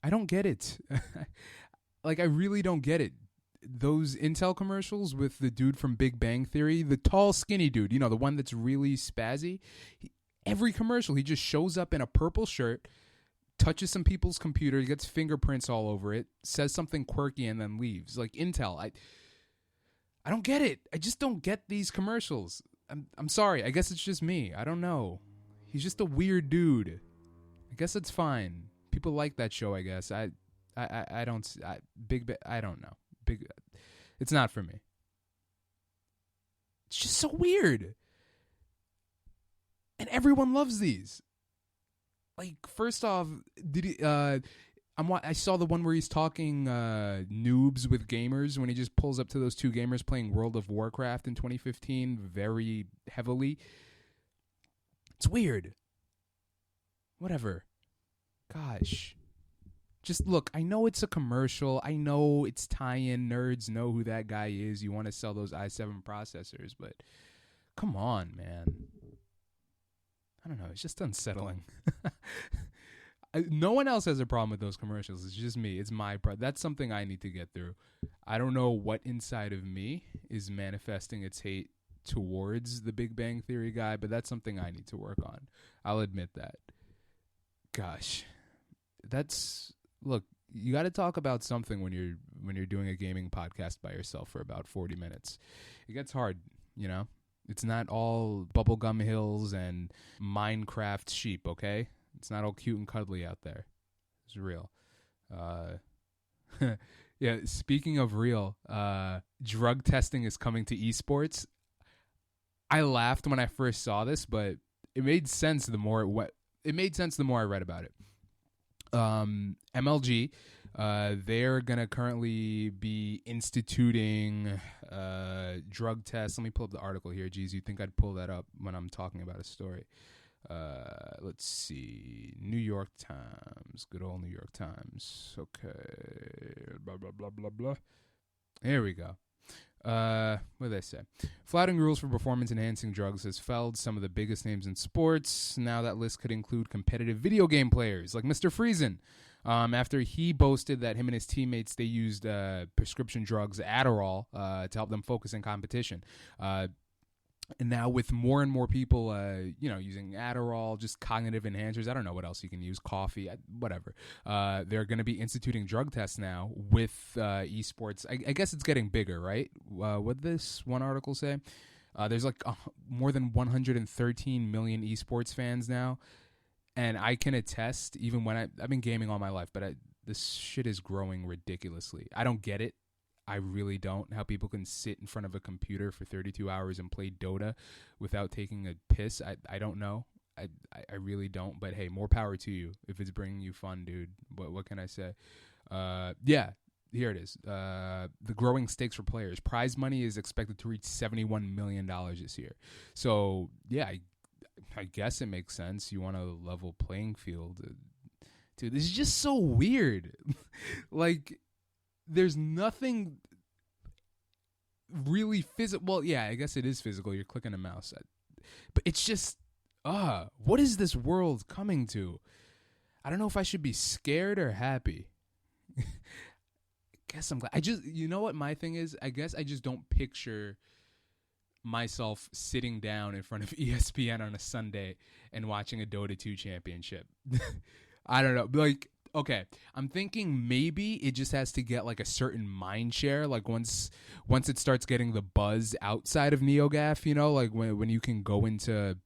I don't get it. Like, I really don't get it. Those Intel commercials with the dude from Big Bang Theory, the tall, skinny dude, the one that's really spazzy. Every commercial, he just shows up in a purple shirt, touches some people's computer, gets fingerprints all over it, says something quirky, and then leaves. Like Intel, I don't get it. I just don't get these commercials. I'm sorry. I guess it's just me. I don't know. He's just a weird dude. I guess it's fine. People like that show, I guess. I don't. I don't know. It's not for me. It's just so weird. And everyone loves these. Like, first off, I saw the one where he's talking noobs with gamers when he just pulls up to those two gamers playing World of Warcraft in 2015 very heavily. It's weird. Whatever. Gosh. Just look, I know it's a commercial. I know it's tie-in. Nerds know who that guy is. You want to sell those i7 processors, but come on, man. I don't know. It's just unsettling. No one else has a problem with those commercials. It's just me. It's my problem. That's something I need to get through. I don't know what inside of me is manifesting its hate towards the Big Bang Theory guy, but that's something I need to work on. I'll admit that. Gosh. Look, you got to talk about something when you're doing a gaming podcast by yourself for about 40 minutes. It gets hard, It's not all bubblegum hills and Minecraft sheep, okay? It's not all cute and cuddly out there. It's real. Yeah, speaking of real, drug testing is coming to esports. I laughed when I first saw this, but it made sense the more I read about it. MLG, they're gonna currently be instituting drug tests. Let me pull up the article here. Geez, you'd think I'd pull that up when I'm talking about a story. Let's see. New York Times. Good old New York Times. Okay. Blah, blah, blah, blah, blah. Here we go. What do they say? Flouting rules for performance-enhancing drugs has felled some of the biggest names in sports. Now that list could include competitive video game players like Mr. Friesen. After he boasted that him and his teammates, they used prescription drugs, Adderall, to help them focus in competition. And now with more and more people, using Adderall, just cognitive enhancers, I don't know what else you can use, coffee, whatever. They're going to be instituting drug tests now with esports. I guess it's getting bigger, right? What did this one article say? There's like more than 113 million esports fans now. And I can attest, even when I've been gaming all my life, but this shit is growing ridiculously. I don't get it. I really don't. How people can sit in front of a computer for 32 hours and play Dota without taking a piss. I don't know. I really don't. But hey, more power to you if it's bringing you fun, dude. What can I say? Yeah, here it is. The growing stakes for players. Prize money is expected to reach $71 million this year. So, yeah, I guess it makes sense. You want a level playing field. Dude, this is just so weird. Like, there's nothing really physical. Well, yeah, I guess it is physical. You're clicking a mouse. But it's just, what is this world coming to? I don't know if I should be scared or happy. I guess I'm glad. You know what my thing is? I guess I just don't picture myself sitting down in front of ESPN on a Sunday and watching a Dota 2 championship. I don't know. Like, okay, I'm thinking maybe it just has to get like a certain mind share. Like once it starts getting the buzz outside of NeoGAF, like when you can go into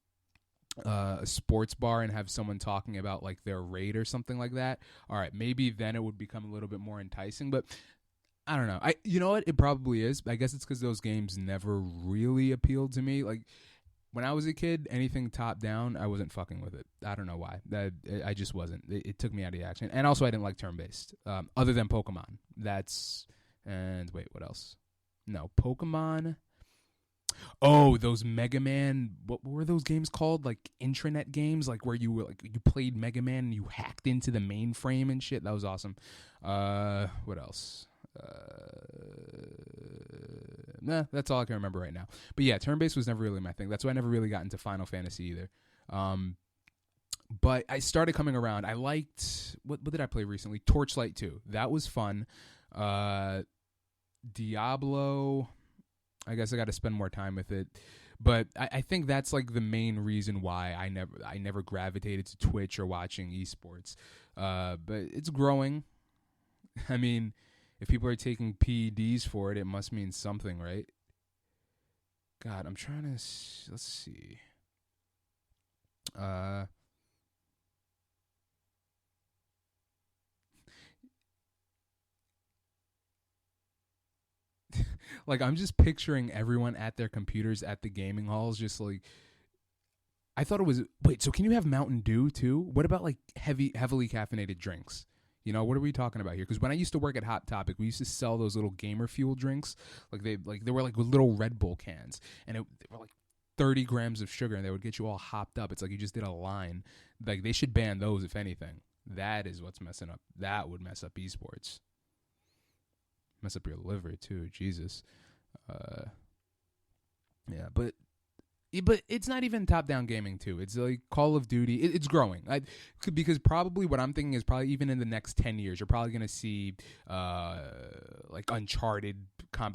a sports bar and have someone talking about like their raid or something like that. All right, maybe then it would become a little bit more enticing. But I don't know. You know what? It probably is. I guess it's because those games never really appealed to me. Like, when I was a kid, anything top down, I wasn't fucking with it. I don't know why. I just wasn't. It took me out of the action. And also, I didn't like turn-based, other than Pokemon. And wait, what else? No, Pokemon. Oh, those Mega Man. What were those games called? Like intranet games, like where you played Mega Man and you hacked into the mainframe and shit. That was awesome. What else? That's all I can remember right now. But yeah, turn-based was never really my thing. That's why I never really got into Final Fantasy either. But I started coming around. I liked what did I play recently? Torchlight 2. That was fun. Diablo, I guess I got to spend more time with it. But I think that's like the main reason why I never gravitated to Twitch or watching esports. But it's growing. I mean, if people are taking PEDs for it, it must mean something, right? God, I'm trying to let's see. Like, I'm just picturing everyone at their computers at the gaming halls, just like, I thought it was, wait, so can you have Mountain Dew too? What about like heavily caffeinated drinks? You know, what are we talking about here? Because when I used to work at Hot Topic, we used to sell those little gamer fuel drinks. They were like little Red Bull cans, and they were like 30 grams of sugar, and they would get you all hopped up. It's like you just did a line. Like, they should ban those, if anything. That is what's messing up. That would mess up esports. Mess up your liver too. Jesus. Yeah, but it's not even top-down gaming too. It's like Call of Duty. It's growing. Because probably what I'm thinking is probably even in the next 10 years, you're probably going to see like Uncharted,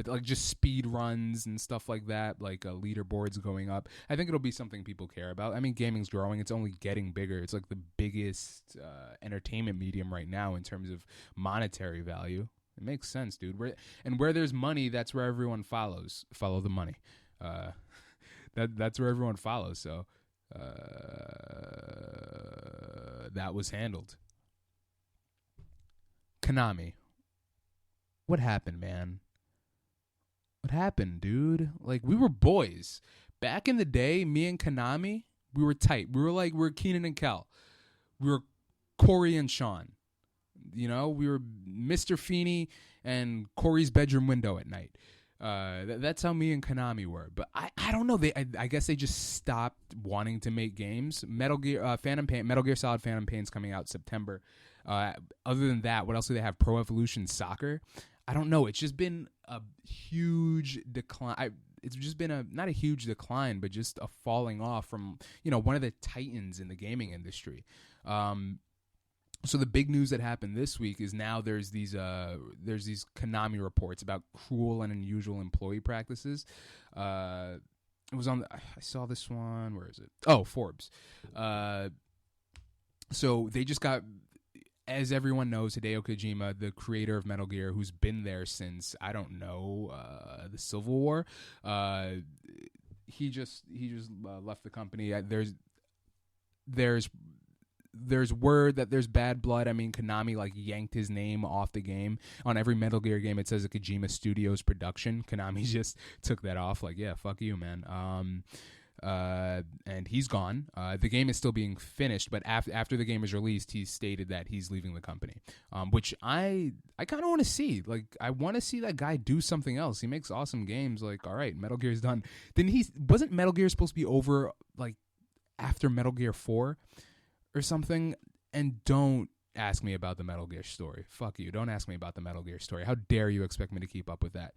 like just speed runs and stuff like that, like leaderboards going up. I think it'll be something people care about. I mean, gaming's growing. It's only getting bigger. It's like the biggest entertainment medium right now in terms of monetary value. It makes sense, dude. Where there's money, that's where everyone follows. Follow the money. That's where everyone follows. So that was handled. Konami. What happened, man? What happened, dude? Like, we were boys. Back in the day, me and Konami, we were tight. We were Keenan and Kel. We were Corey and Sean. You know, we were Mr. Feeney and Corey's bedroom window at night. That's how me and Konami were. But I don't know. I guess they just stopped wanting to make games. Metal Gear Solid Phantom Pain's coming out September. Other than that, what else do they have? Pro Evolution Soccer. I don't know. It's just been a huge decline. It's just been not a huge decline, but just a falling off from, one of the titans in the gaming industry. So the big news that happened this week is now there's these Konami reports about cruel and unusual employee practices. It was I saw this one. Where is it? Oh, Forbes. So they just got, as everyone knows, Hideo Kojima, the creator of Metal Gear, who's been there since, I don't know, the Civil War. He just left the company. There's word that there's bad blood. I mean, Konami like yanked his name off the game. On every Metal Gear game, it says a Kojima Studios production. Konami just took that off. Like, yeah, fuck you, man. And he's gone. The game is still being finished, but after the game is released, he stated that he's leaving the company. Which I kind of want to see. Like, I want to see that guy do something else. He makes awesome games. Like, all right, Metal Gear's done. Then wasn't Metal Gear supposed to be over like after Metal Gear 4? Or something, and don't ask me about the Metal Gear story. Fuck you. Don't ask me about the Metal Gear story. How dare you expect me to keep up with that?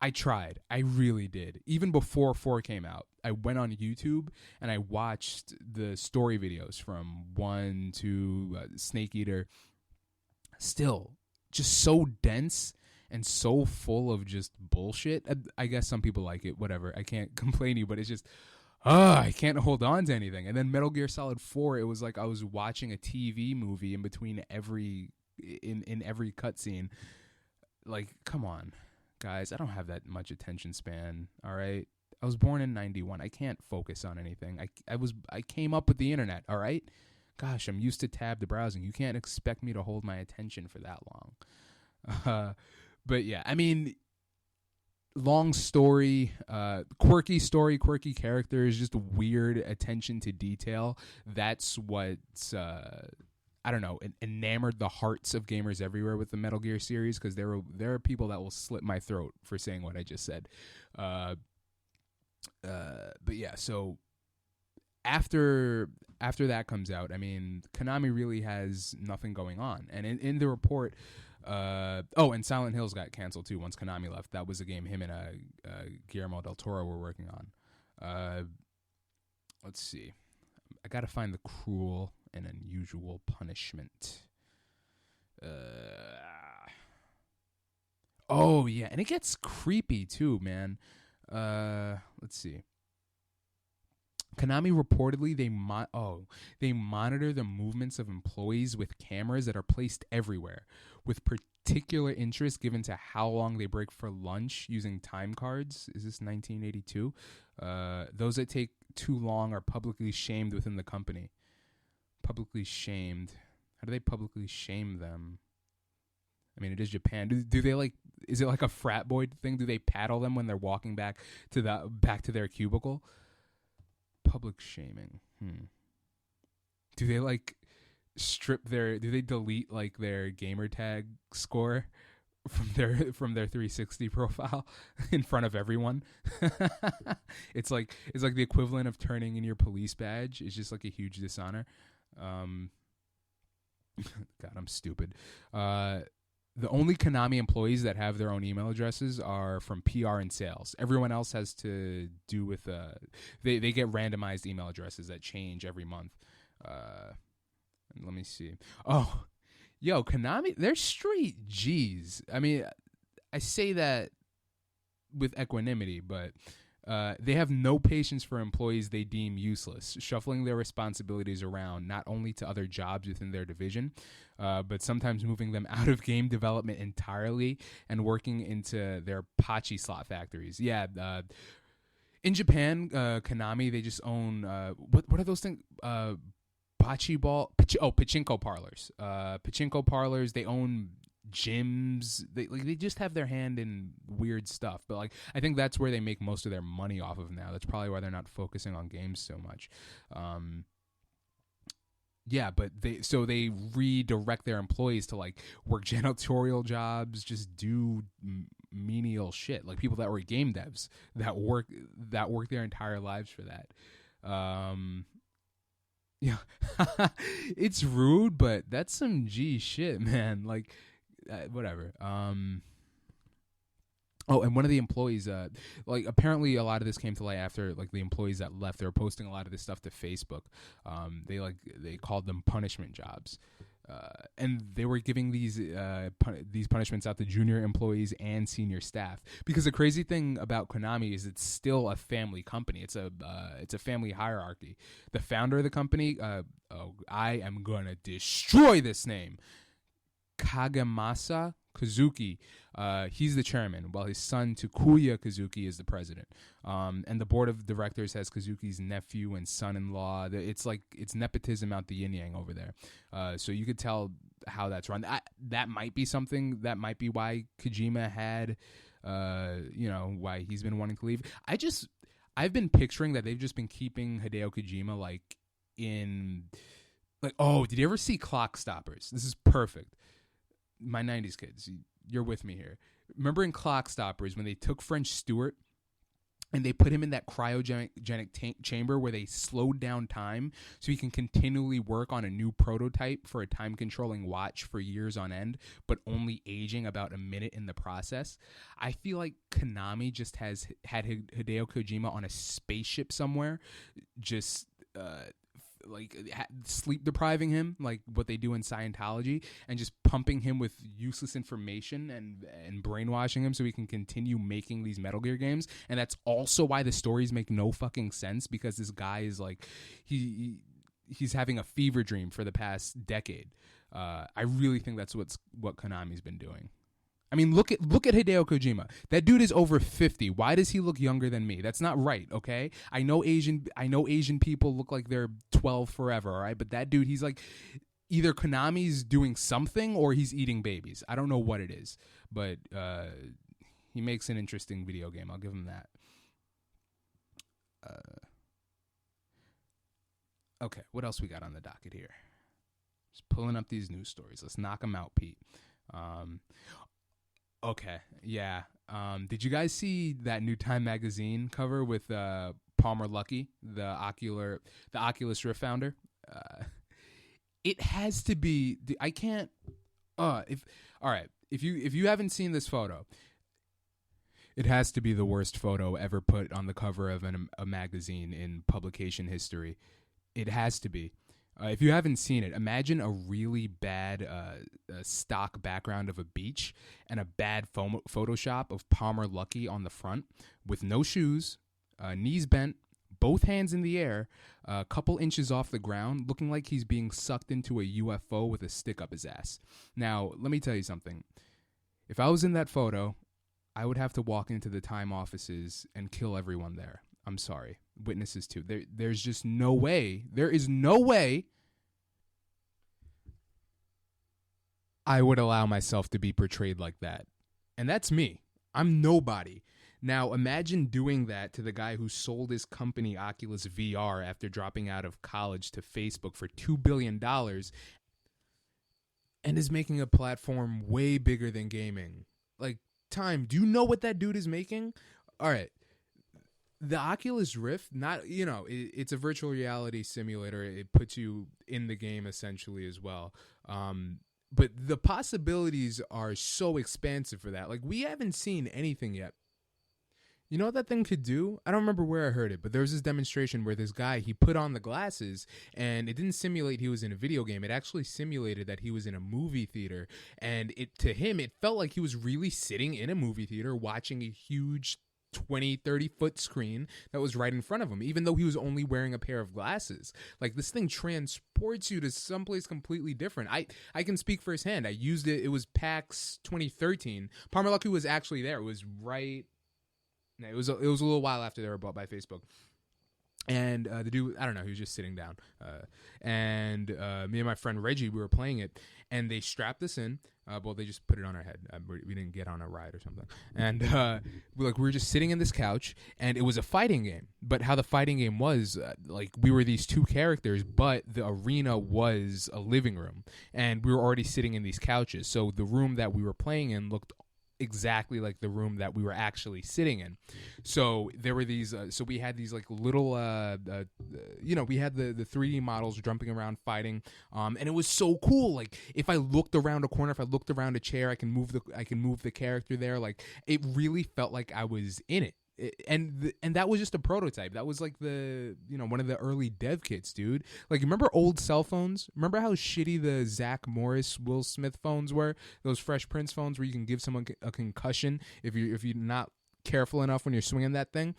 I tried. I really did. Even before 4 came out, I went on YouTube and I watched the story videos from 1 to Snake Eater. Still, just so dense and so full of just bullshit. I guess some people like it. Whatever. I can't complain to you, but it's just... I can't hold on to anything. And then Metal Gear Solid 4, it was like I was watching a TV movie in between every cutscene. Like, come on, guys. I don't have that much attention span, all right? I was born in 91. I can't focus on anything. I came up with the internet, all right? Gosh, I'm used to tabbed browsing. You can't expect me to hold my attention for that long. But yeah, I mean... long story, quirky characters, just weird attention to detail. That's what's I don't know, enamored the hearts of gamers everywhere with the Metal Gear series, because there are people that will slit my throat for saying what I just said. But yeah, so after that comes out, I mean, Konami really has nothing going on, and in the report. And Silent Hills got canceled too once Konami left. That was a game him and Guillermo del Toro were working on. Let's see. I gotta find the cruel and unusual punishment. Oh yeah, and it gets creepy too, man. Let's see. Konami reportedly they monitor the movements of employees with cameras that are placed everywhere, with particular interest given to how long they break for lunch using time cards. Is this 1982? Those that take too long are publicly shamed within the company. Publicly shamed. How do they publicly shame them? I mean, it is Japan. Do they like? Is it like a frat boy thing? Do they paddle them when they're walking back to their cubicle? Public shaming. Do they like strip their? Do they delete like their gamer tag score from their 360 profile in front of everyone? It's like the equivalent of turning in your police badge. It's just like a huge dishonor. God, I'm stupid. The only Konami employees that have their own email addresses are from PR and sales. Everyone else has to do with they get randomized email addresses that change every month. Let me see. Oh, yo, Konami, they're straight G's. I mean, I say that with equanimity, but they have no patience for employees they deem useless, shuffling their responsibilities around not only to other jobs within their division, but sometimes moving them out of game development entirely and working into their pachi slot factories. Yeah, in Japan, Konami, they just own what are those things? Pachinko parlors. Pachinko parlors. They own gyms. They just have their hand in weird stuff. But like, I think that's where they make most of their money off of now. That's probably why they're not focusing on games so much. Yeah, but they redirect their employees to like work janitorial jobs, just do menial shit. Like people that were game devs that work their entire lives for that. Yeah, it's rude, but that's some G shit, man. Like, whatever. Oh, and one of the employees, like apparently a lot of this came to light after like the employees that left. They were posting a lot of this stuff to Facebook. They called them punishment jobs, and they were giving these punishments out to junior employees and senior staff. Because the crazy thing about Konami is it's still a family company. It's a family hierarchy. The founder of the company, I am gonna destroy this name, Kagemasa Kazuki, he's the chairman, while his son Takuya Kazuki is the president. And the board of directors has Kazuki's nephew and son-in-law. It's nepotism out the yin yang over there. So you could tell how that's run. That might be something. That might be why Kojima had, why he's been wanting to leave. I've been picturing that they've just been keeping Hideo Kojima oh, did you ever see Clock Stoppers? This is perfect. My 90s kids, you're with me here. Remember in Clock Stoppers when they took French Stewart and they put him in that cryogenic chamber where they slowed down time so he can continually work on a new prototype for a time-controlling watch for years on end, but only aging about a minute in the process? I feel like Konami just had Hideo Kojima on a spaceship somewhere, just sleep depriving him like what they do in Scientology, and just pumping him with useless information and brainwashing him so he can continue making these Metal Gear games. And that's also why the stories make no fucking sense, because this guy is like he's having a fever dream for the past decade. I really think that's what Konami's been doing. I mean, look at Hideo Kojima. That dude is over 50. Why does he look younger than me? That's not right, okay? I know Asian people look like they're 12 forever, all right? But that dude, he's like, either Konami's doing something or he's eating babies. I don't know what it is, but he makes an interesting video game. I'll give him that. Okay, what else we got on the docket here? Just pulling up these news stories. Let's knock them out, Pete. Okay, yeah. Did you guys see that new Time magazine cover with Palmer Luckey, the Oculus Rift founder? It has to be. I can't. If you haven't seen this photo, it has to be the worst photo ever put on the cover of a magazine in publication history. It has to be. If you haven't seen it, imagine a really bad stock background of a beach and a bad Photoshop of Palmer Luckey on the front with no shoes, knees bent, both hands in the air, a couple inches off the ground, looking like he's being sucked into a UFO with a stick up his ass. Now, let me tell you something. If I was in that photo, I would have to walk into the Time offices and kill everyone there. I'm sorry. Witnesses too. There's just no way. There is no way I would allow myself to be portrayed like that. And that's me. I'm nobody. Now, imagine doing that to the guy who sold his company Oculus VR after dropping out of college to Facebook for $2 billion and is making a platform way bigger than gaming. Like, Time, do you know what that dude is making? All right. The Oculus Rift, it's a virtual reality simulator. It puts you in the game essentially as well. But the possibilities are so expansive for that. Like, we haven't seen anything yet. You know what that thing could do? I don't remember where I heard it, but there was this demonstration where this guy, he put on the glasses, and it didn't simulate he was in a video game. It actually simulated that he was in a movie theater. And to him, it felt like he was really sitting in a movie theater watching a huge 20, 30-foot screen that was right in front of him, even though he was only wearing a pair of glasses. Like, this thing transports you to someplace completely different. I can speak firsthand. I used it. It was PAX 2013. Palmer Luckey was actually there. It was right... It was a little while after they were bought by Facebook. And the dude, I don't know, he was just sitting down. And me and my friend Reggie, we were playing it, and they strapped us in. Well, they just put it on our head. We didn't get on a ride or something. And we were just sitting in this couch, and it was a fighting game. But how the fighting game was, we were these two characters, but the arena was a living room. And we were already sitting in these couches. So the room that we were playing in looked exactly like the room that we were actually sitting in. So there were these so we had these like little we had the 3D models jumping around fighting, and it was so cool. Like, if I looked around a corner, if I looked around a chair, I can move the character there. Like, it really felt like I was in it. And that was just a prototype. That was like one of the early dev kits, dude. Like, remember old cell phones? Remember how shitty the Zach Morris, Will Smith phones were? Those Fresh Prince phones where you can give someone a concussion if you're not careful enough when you're swinging that thing.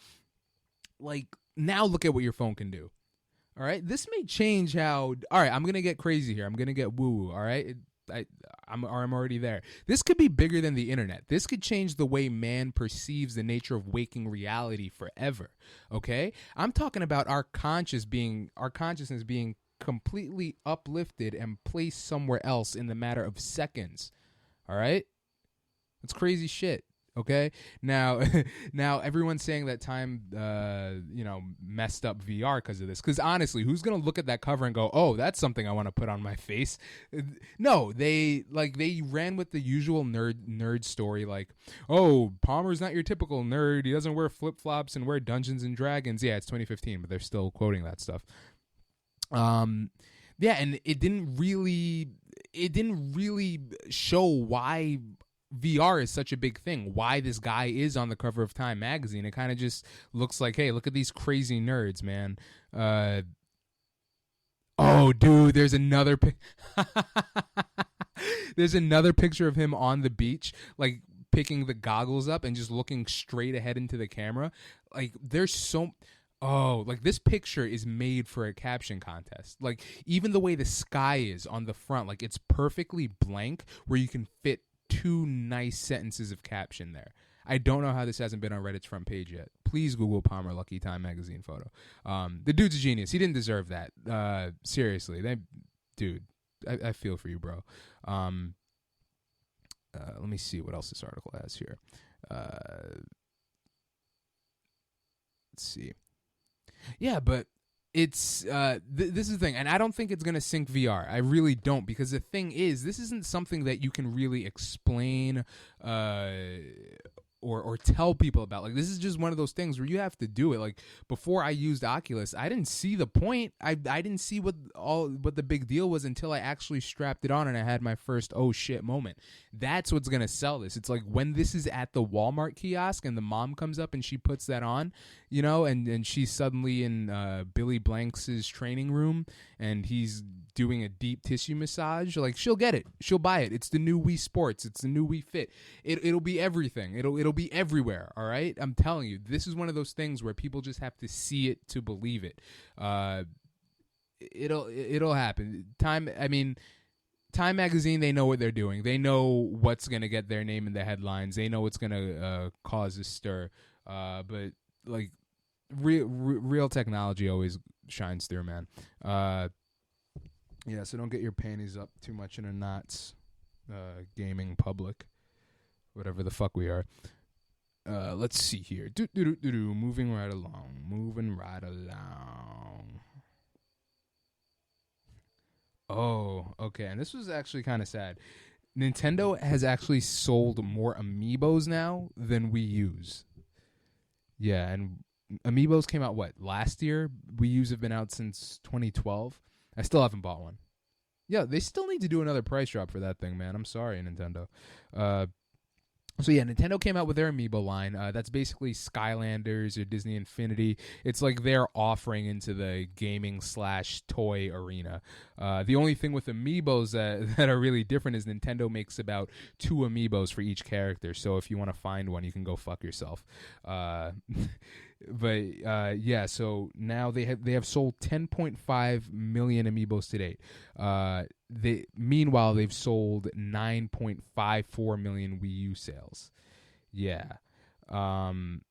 Like, now look at what your phone can do. All right, this may change how. All right, I'm gonna get crazy here. I'm gonna get woo-woo. All right. I'm already there. This could be bigger than the internet. This could change the way man perceives the nature of waking reality forever. Okay? I'm talking about our consciousness being completely uplifted and placed somewhere else in the matter of seconds. All right? That's crazy shit. Okay, now everyone's saying that Time, messed up VR because of this. Because honestly, who's gonna look at that cover and go, "Oh, that's something I want to put on my face"? No, they ran with the usual nerd story, like, "Oh, Palmer's not your typical nerd. He doesn't wear flip flops and wear Dungeons and Dragons." Yeah, it's 2015, but they're still quoting that stuff. Yeah, and it didn't really show why VR is such a big thing, why this guy is on the cover of Time magazine. It kind of just looks like, hey, look at these crazy nerds, man. Oh, dude, there's another there's another picture of him on the beach, like picking the goggles up and just looking straight ahead into the camera. Like, there's so... Oh, like, this picture is made for a caption contest. Like, even the way the sky is on the front, like, it's perfectly blank where you can fit 2 nice sentences of caption there. I don't know how this hasn't been on Reddit's front page yet. Please Google Palmer Luckey Time magazine photo. The dude's a genius. He didn't deserve that. Seriously. Dude, I feel for you, bro. Let me see what else this article has here. Let's see. Yeah, but it's this is the thing, and I don't think it's going to sink VR. I really don't, because the thing is, this isn't something that you can really explain or tell people about. Like, this is just one of those things where you have to do it. Like, before I used Oculus, I didn't see the point. I didn't see what the big deal was until I actually strapped it on and I had my first oh shit moment. That's what's gonna sell this. It's like when this is at the Walmart kiosk and the mom comes up and she puts that on, you know, and she's suddenly in Billy Blanks' training room and he's doing a deep tissue massage. Like, she'll get it, she'll buy it. It's the new Wii Sports, it's the new Wii Fit. It'll be everything. It'll be everywhere. All right, I'm telling you, this is one of those things where people just have to see it to believe it. It'll happen. Time Magazine, they know what they're doing. They know what's gonna get their name in the headlines. They know what's gonna cause a stir. But like real technology always shines through, man. Yeah, so don't get your panties up too much in a knots, gaming public, whatever the fuck we are. Let's see here. Moving right along. Oh, okay. And this was actually kind of sad. Nintendo has actually sold more Amiibos now than Wii U's. Yeah, and Amiibos came out, last year? Wii U's have been out since 2012. I still haven't bought one. Yeah, they still need to do another price drop for that thing, man. I'm sorry, Nintendo. So yeah, Nintendo came out with their Amiibo line. That's basically Skylanders or Disney Infinity. It's like they're offering into the gaming/toy arena. The only thing with Amiibos that are really different is Nintendo makes about 2 Amiibos for each character. So if you want to find one, you can go fuck yourself. Yeah, so now they have sold 10.5 million Amiibos to date. Meanwhile, they've sold 9.54 million Wii U sales. Yeah. The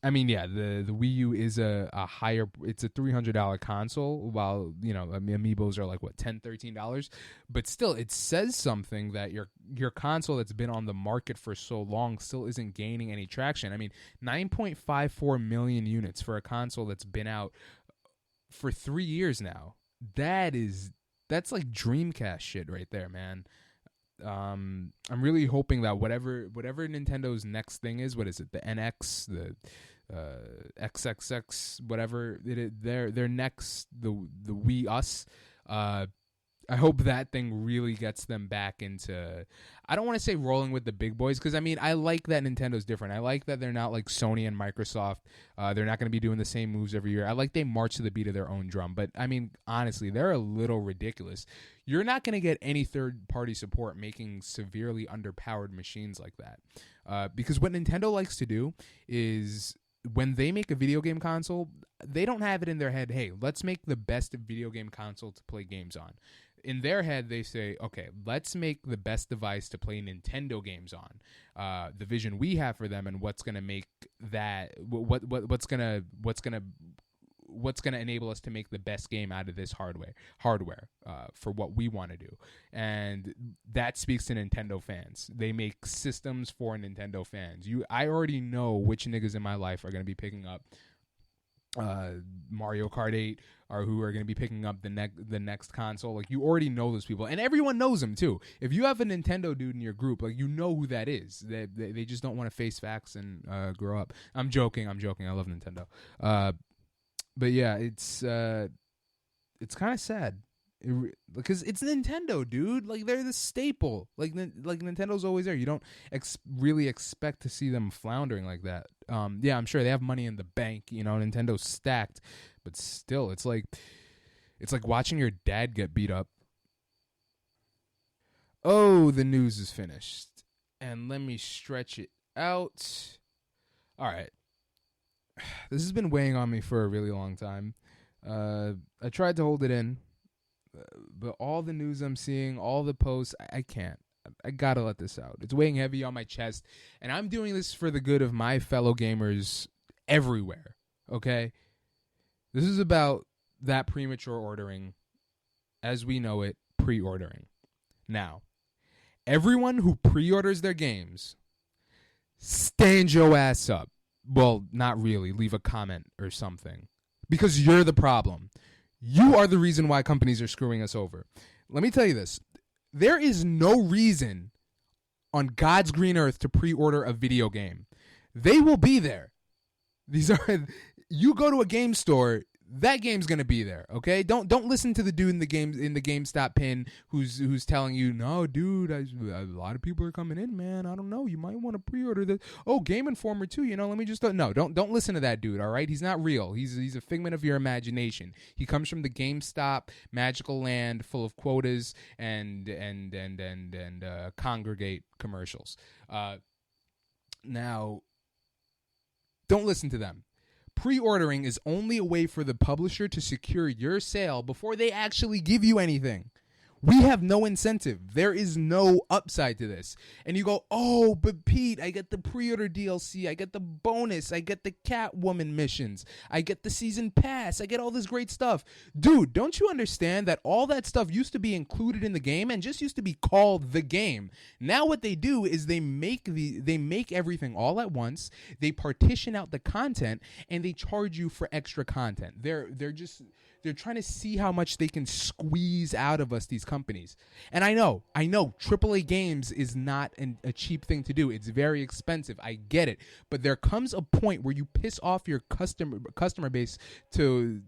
Wii U is a higher, it's a $300 console, while, you know, Amiibos are like, $10, $13? But still, it says something that your console that's been on the market for so long still isn't gaining any traction. 9.54 million units for a console that's been out for 3 years now. That's like Dreamcast shit right there, man. I'm really hoping that whatever Nintendo's next thing is, what is it, the NX, the XXX, whatever their next, the Wii Us, I hope that thing really gets them back into, I don't want to say rolling with the big boys, because I like that Nintendo's different. I like that they're not like Sony and Microsoft. They're not going to be doing the same moves every year. I like they march to the beat of their own drum. But honestly, they're a little ridiculous. You're not going to get any third-party support making severely underpowered machines like that. Because what Nintendo likes to do is, when they make a video game console, they don't have it in their head, hey, let's make the best video game console to play games on. In their head, they say, okay, let's make the best device to play Nintendo games on. The vision we have for them, and what's going to make that, what's going to enable us to make the best game out of this hardware for what we want to do. And that speaks to Nintendo fans. They make systems for Nintendo fans. I already know which niggas in my life are going to be picking up Mario Kart 8, or who are going to be picking up the next console. Like, you already know those people, and everyone knows them too. If you have a Nintendo dude in your group, like, you know who that is. They just don't want to face facts and grow up. I'm joking. I love Nintendo. But yeah, it's kind of sad, because it's Nintendo, dude. Like, they're the staple. Like Nintendo's always there. You don't really expect to see them floundering like that. Yeah, I'm sure they have money in the bank. You know, Nintendo's stacked, but still, it's like watching your dad get beat up. Oh, the news is finished, and let me stretch it out. All right. This has been weighing on me for a really long time. I tried to hold it in, but all the news I'm seeing, all the posts, I can't. I gotta let this out. It's weighing heavy on my chest, and I'm doing this for the good of my fellow gamers everywhere, okay? This is about that premature ordering, as we know it, pre-ordering. Now, everyone who pre-orders their games, stand your ass up. Well, not really. Leave a comment or something. Because you're the problem. You are the reason why companies are screwing us over. Let me tell you this. There is no reason on God's green earth to pre-order a video game. They will be there. These are, you go to a game store, that game's gonna be there, okay? Don't listen to the dude in the GameStop pin who's telling you, no, dude, a lot of people are coming in, man. I don't know, you might want to pre-order this. Oh, Game Informer too, let me just don't listen to that dude, all right? He's not real. He's a figment of your imagination. He comes from the GameStop magical land full of quotas and congregate commercials. Now, don't listen to them. Pre-ordering is only a way for the publisher to secure your sale before they actually give you anything. We have no incentive. There is no upside to this. And you go, oh, but Pete, I get the pre-order DLC. I get the bonus. I get the Catwoman missions. I get the season pass. I get all this great stuff. Dude, don't you understand that all that stuff used to be included in the game and just used to be called the game? Now what they do is they make everything all at once. They partition out the content and they charge you for extra content. They're trying to see how much they can squeeze out of us, these companies. And I know, AAA games is not a cheap thing to do. It's very expensive. I get it. But there comes a point where you piss off your customer base to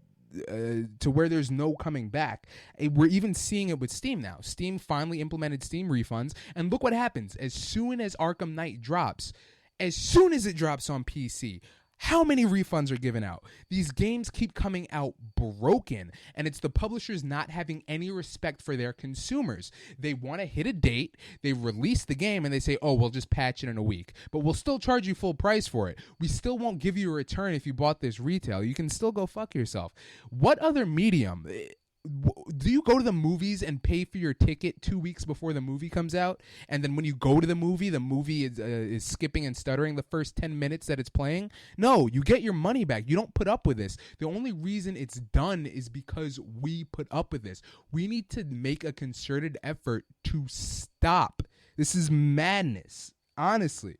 where there's no coming back. We're even seeing it with Steam now. Steam finally implemented Steam refunds. And look what happens. As soon as Arkham Knight drops, as soon as it drops on PC, how many refunds are given out? These games keep coming out broken, and it's the publishers not having any respect for their consumers. They want to hit a date, they release the game, and they say, oh, we'll just patch it in a week. But we'll still charge you full price for it. We still won't give you a return if you bought this retail. You can still go fuck yourself. What other medium? Do you go to the movies and pay for your ticket 2 weeks before the movie comes out? And then when you go to the movie is skipping and stuttering the first 10 minutes that it's playing? No, you get your money back. You don't put up with this. The only reason it's done is because we put up with this. We need to make a concerted effort to stop. This is madness, honestly.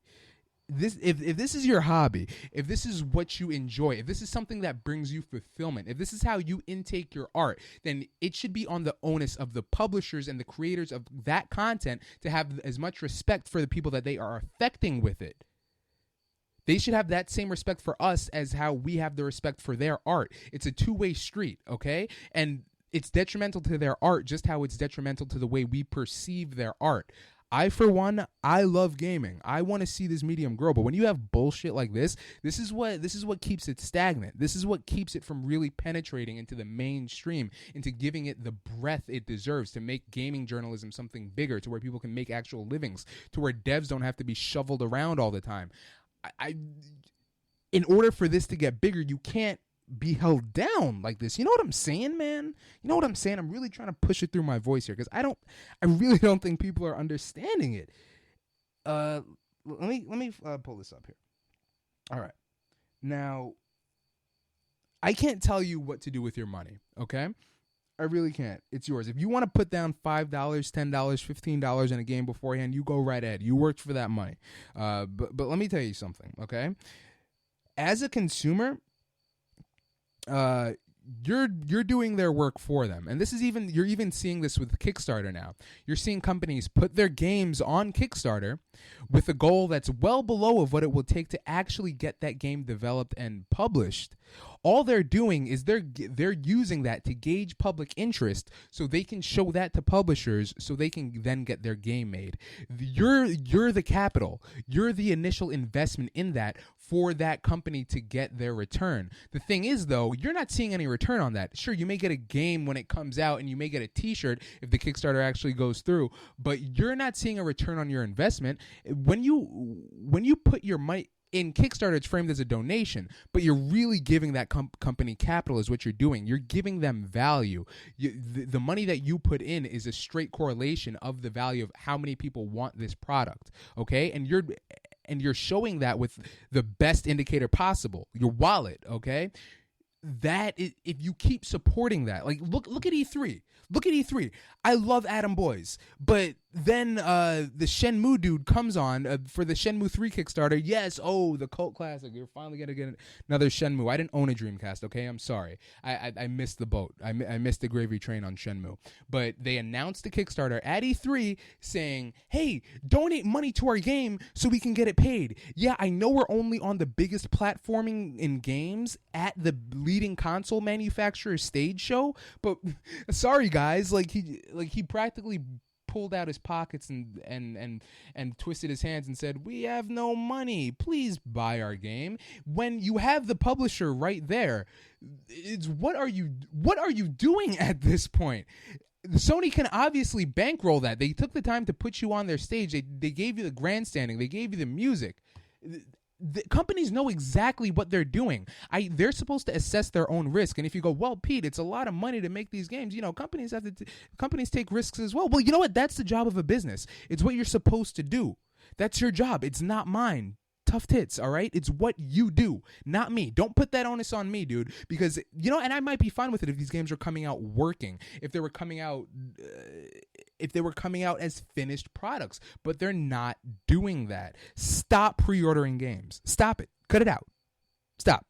If this is your hobby, if this is what you enjoy, if this is something that brings you fulfillment, if this is how you intake your art, then it should be on the onus of the publishers and the creators of that content to have as much respect for the people that they are affecting with it. They should have that same respect for us as how we have the respect for their art. It's a two-way street, okay? And it's detrimental to their art just how it's detrimental to the way we perceive their art. For one, I love gaming. I want to see this medium grow. But when you have bullshit like this is what keeps it stagnant. This is what keeps it from really penetrating into the mainstream, into giving it the breadth it deserves, to make gaming journalism something bigger, to where people can make actual livings, to where devs don't have to be shoveled around all the time. In order for this to get bigger, you can't be held down like this. You know what I'm saying, man? You know what I'm saying? I'm really trying to push it through my voice here because I really don't think people are understanding it. Let me pull this up here. All right. Now, I can't tell you what to do with your money, okay? I really can't. It's yours. If you want to put down $5, $10, $15 in a game beforehand, you go right ahead. You worked for that money. But let me tell you something, okay? As a consumer, you're doing their work for them. And you're even seeing this with Kickstarter now. You're seeing companies put their games on Kickstarter with a goal that's well below of what it will take to actually get that game developed and published. All they're doing is they're using that to gauge public interest so they can show that to publishers so they can then get their game made. You're the capital. You're the initial investment in that for that company to get their return. The thing is, though, you're not seeing any return on that. Sure, you may get a game when it comes out and you may get a t-shirt if the Kickstarter actually goes through, but you're not seeing a return on your investment. When you put your money in Kickstarter, it's framed as a donation, but you're really giving that company capital is what you're doing. You're giving them value. The money that you put in is a straight correlation of the value of how many people want this product, okay? And you're showing that with the best indicator possible, your wallet, okay? if you keep supporting that, like look at E3. Look at E3. I love Adam Boyes, but then the Shenmue dude comes on for the Shenmue 3 Kickstarter. Yes, the cult classic. You're finally gonna get another Shenmue. I didn't own a Dreamcast. Okay, I'm sorry. I missed the boat. I missed the gravy train on Shenmue. But they announced the Kickstarter at E3 saying, "Hey, donate money to our game so we can get it paid." Yeah, I know we're only on the biggest platforming in games at the leading console manufacturer's stage show, but sorry guys, like he practically pulled out his pockets and twisted his hands and said, "We have no money. Please buy our game." When you have the publisher right there, it's what are you doing at this point? Sony can obviously bankroll that. They took the time to put you on their stage. They gave you the grandstanding. They gave you the music. The companies know exactly what they're doing. They're supposed to assess their own risk. And if you go, "Well, Pete, it's a lot of money to make these games," companies companies take risks as well. Well, you know what? That's the job of a business. It's what you're supposed to do. That's your job. It's not mine. Tough tits, all right? It's what you do, not me. Don't put that onus on me, dude, because, and I might be fine with it if these games are coming out working, if they were coming out as finished products, but they're not doing that. Stop pre-ordering games. Stop it. Cut it out. Stop.